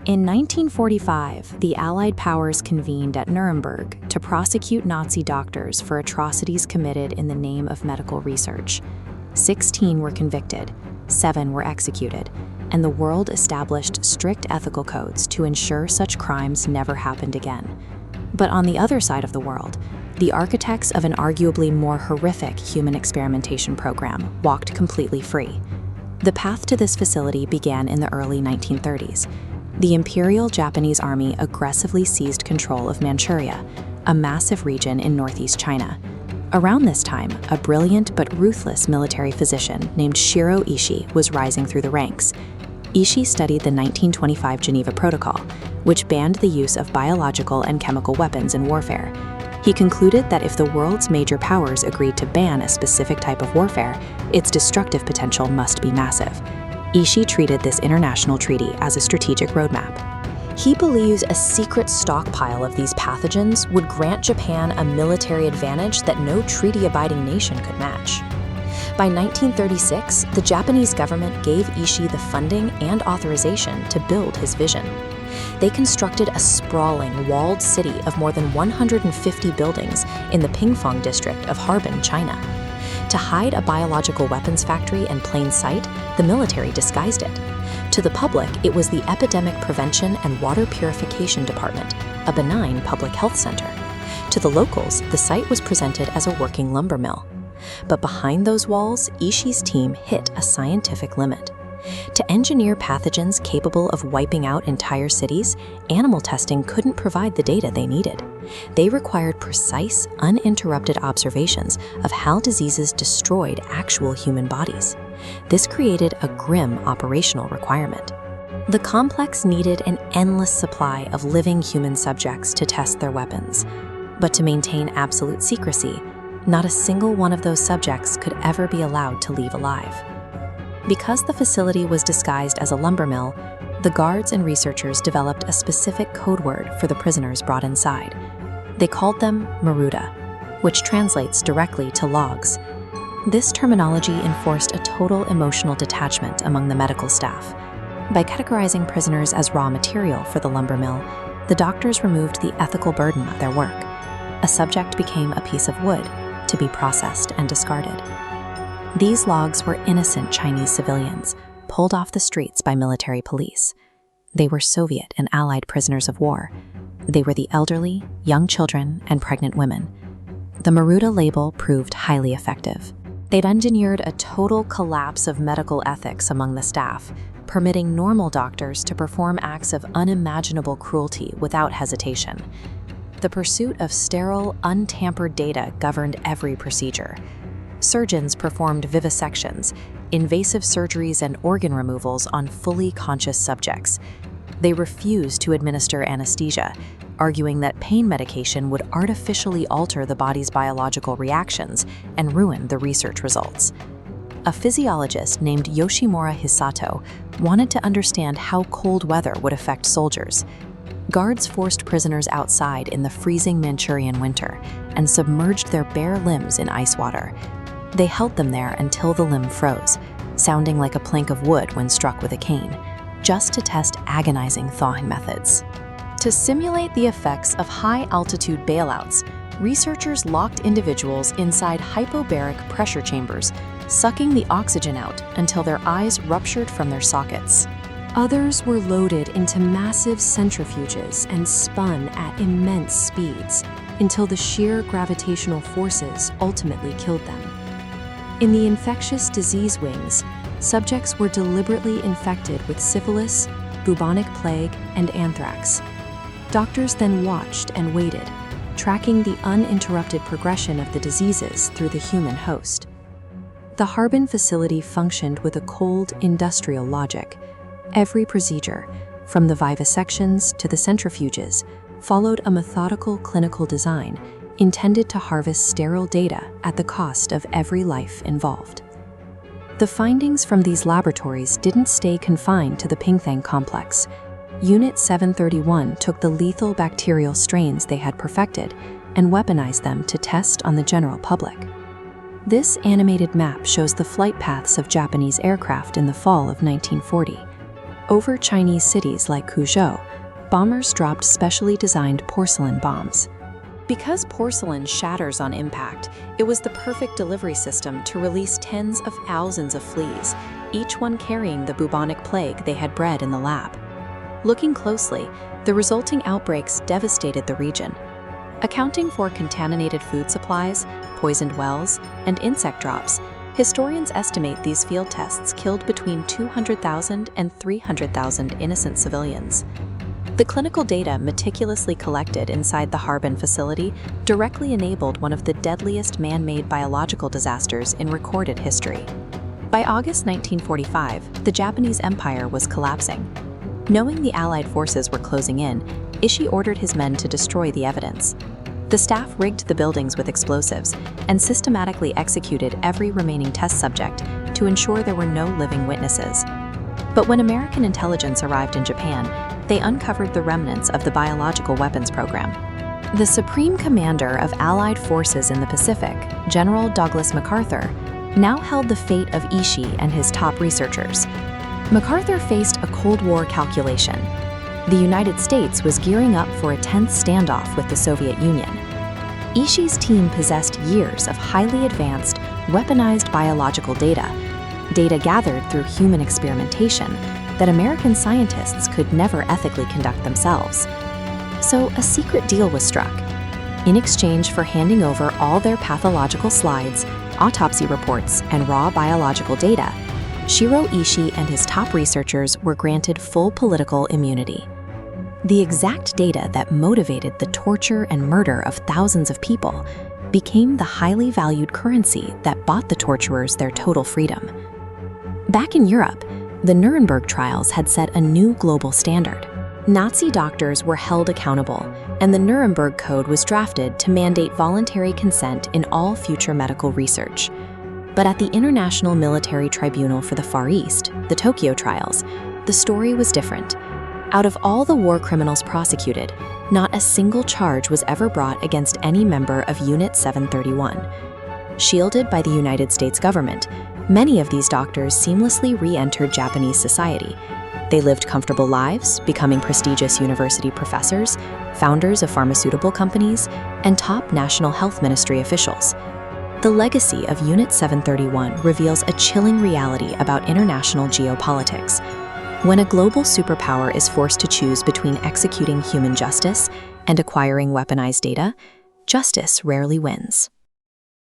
In 1945, the Allied powers convened at Nuremberg to prosecute Nazi doctors for atrocities committed in the name of medical research. 16 were convicted, 7 were executed, and the world established strict ethical codes to ensure such crimes never happened again. But on the other side of the world, the architects of an arguably more horrific human experimentation program walked completely free. The path to this facility began in the early 1930s. The Imperial Japanese Army aggressively seized control of Manchuria, a massive region in northeast China. Around this time, a brilliant but ruthless military physician named Shiro Ishii was rising through the ranks. Ishii studied the 1925 Geneva Protocol, which banned the use of biological and chemical weapons in warfare. He concluded that if the world's major powers agreed to ban a specific type of warfare, its destructive potential must be massive. Ishii treated this international treaty as a strategic roadmap. He believes a secret stockpile of these pathogens would grant Japan a military advantage that no treaty-abiding nation could match. By 1936, the Japanese government gave Ishii the funding and authorization to build his vision. They constructed a sprawling, walled city of more than 150 buildings in the Pingfang district of Harbin, China. To hide a biological weapons factory in plain sight, the military disguised it. To the public, it was the Epidemic Prevention and Water Purification Department, a benign public health center. To the locals, the site was presented as a working lumber mill. But behind those walls, Ishii's team hit a scientific limit. To engineer pathogens capable of wiping out entire cities, animal testing couldn't provide the data they needed. They required precise, uninterrupted observations of how diseases destroyed actual human bodies. This created a grim operational requirement. The complex needed an endless supply of living human subjects to test their weapons. But to maintain absolute secrecy, not a single one of those subjects could ever be allowed to leave alive. Because the facility was disguised as a lumber mill, the guards and researchers developed a specific code word for the prisoners brought inside. They called them Maruda, which translates directly to logs. This terminology enforced a total emotional detachment among the medical staff. By categorizing prisoners as raw material for the lumber mill, the doctors removed the ethical burden of their work. A subject became a piece of wood to be processed and discarded. These logs were innocent Chinese civilians, pulled off the streets by military police. They were Soviet and Allied prisoners of war. They were the elderly, young children, and pregnant women. The Maruda label proved highly effective. They'd engineered a total collapse of medical ethics among the staff, permitting normal doctors to perform acts of unimaginable cruelty without hesitation. The pursuit of sterile, untampered data governed every procedure. Surgeons performed vivisections, invasive surgeries, and organ removals on fully conscious subjects. They refused to administer anesthesia, arguing that pain medication would artificially alter the body's biological reactions and ruin the research results. A physiologist named Yoshimura Hisato wanted to understand how cold weather would affect soldiers. Guards forced prisoners outside in the freezing Manchurian winter and submerged their bare limbs in ice water. They held them there until the limb froze, sounding like a plank of wood when struck with a cane, just to test agonizing thawing methods. To simulate the effects of high-altitude bailouts, researchers locked individuals inside hypobaric pressure chambers, sucking the oxygen out until their eyes ruptured from their sockets. Others were loaded into massive centrifuges and spun at immense speeds until the sheer gravitational forces ultimately killed them. In the infectious disease wings, subjects were deliberately infected with syphilis, bubonic plague, and anthrax. Doctors then watched and waited, tracking the uninterrupted progression of the diseases through the human host. The Harbin facility functioned with a cold, industrial logic. Every procedure, from the vivisections to the centrifuges, followed a methodical clinical design intended to harvest sterile data at the cost of every life involved. The findings from these laboratories didn't stay confined to the Pingfang complex. Unit 731 took the lethal bacterial strains they had perfected and weaponized them to test on the general public. This animated map shows the flight paths of Japanese aircraft in the fall of 1940. Over Chinese cities like Kuzhou, bombers dropped specially designed porcelain bombs. Because porcelain shatters on impact, it was the perfect delivery system to release tens of thousands of fleas, each one carrying the bubonic plague they had bred in the lab. Looking closely, the resulting outbreaks devastated the region. Accounting for contaminated food supplies, poisoned wells, and insect drops, historians estimate these field tests killed between 200,000 and 300,000 innocent civilians. The clinical data meticulously collected inside the Harbin facility directly enabled one of the deadliest man-made biological disasters in recorded history. By August 1945, the Japanese Empire was collapsing. Knowing the Allied forces were closing in, Ishii ordered his men to destroy the evidence. The staff rigged the buildings with explosives and systematically executed every remaining test subject to ensure there were no living witnesses. But when American intelligence arrived in Japan, they uncovered the remnants of the biological weapons program. The Supreme Commander of Allied forces in the Pacific, General Douglas MacArthur, now held the fate of Ishii and his top researchers. MacArthur faced a Cold War calculation. The United States was gearing up for a tense standoff with the Soviet Union. Ishii's team possessed years of highly advanced, weaponized biological data gathered through human experimentation that American scientists could never ethically conduct themselves. So a secret deal was struck. In exchange for handing over all their pathological slides, autopsy reports, and raw biological data, Shiro Ishii and his top researchers were granted full political immunity. The exact data that motivated the torture and murder of thousands of people became the highly valued currency that bought the torturers their total freedom. Back in Europe, the Nuremberg Trials had set a new global standard. Nazi doctors were held accountable, and the Nuremberg Code was drafted to mandate voluntary consent in all future medical research. But at the International Military Tribunal for the Far East, the Tokyo Trials, the story was different. Out of all the war criminals prosecuted, not a single charge was ever brought against any member of Unit 731. Shielded by the United States government, many of these doctors seamlessly re-entered Japanese society. They lived comfortable lives, becoming prestigious university professors, founders of pharmaceutical companies, and top National Health Ministry officials. The legacy of Unit 731 reveals a chilling reality about international geopolitics. When a global superpower is forced to choose between executing human justice and acquiring weaponized data, justice rarely wins.